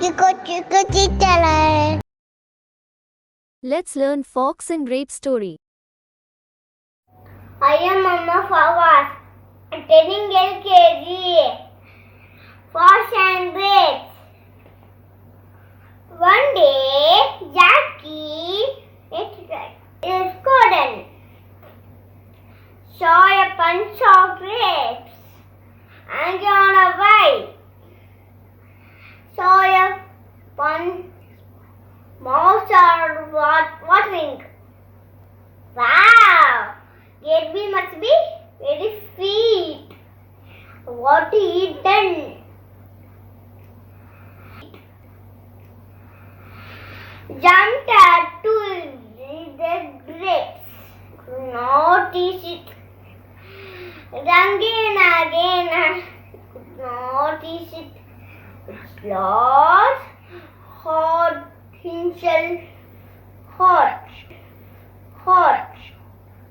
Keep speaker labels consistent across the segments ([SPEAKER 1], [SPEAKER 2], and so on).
[SPEAKER 1] Chico chitala.
[SPEAKER 2] Let's learn Fox and Grape story.
[SPEAKER 1] I am Mama Fawaz, attending LKG. Fox and Grapes. One day, Jackie is garden saw a bunch of grapes hanging on a vine. Saw a bunch mouse are watering. Wow! Gaby must be very sweet. What to eat then? Jumped to the grapes. Could not eat it. Again. Could not eat it. It's lost. Hot himself. Hot.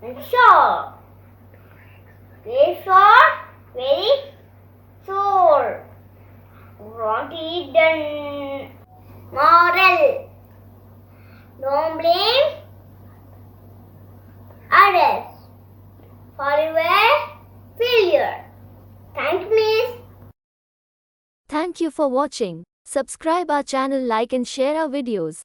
[SPEAKER 1] And sore. Very sore. Very sore. Want to eat then. Moral. Don't blame others for your failure. Thank you, Miss.
[SPEAKER 2] Thank you for watching. Subscribe our channel, like and share our videos.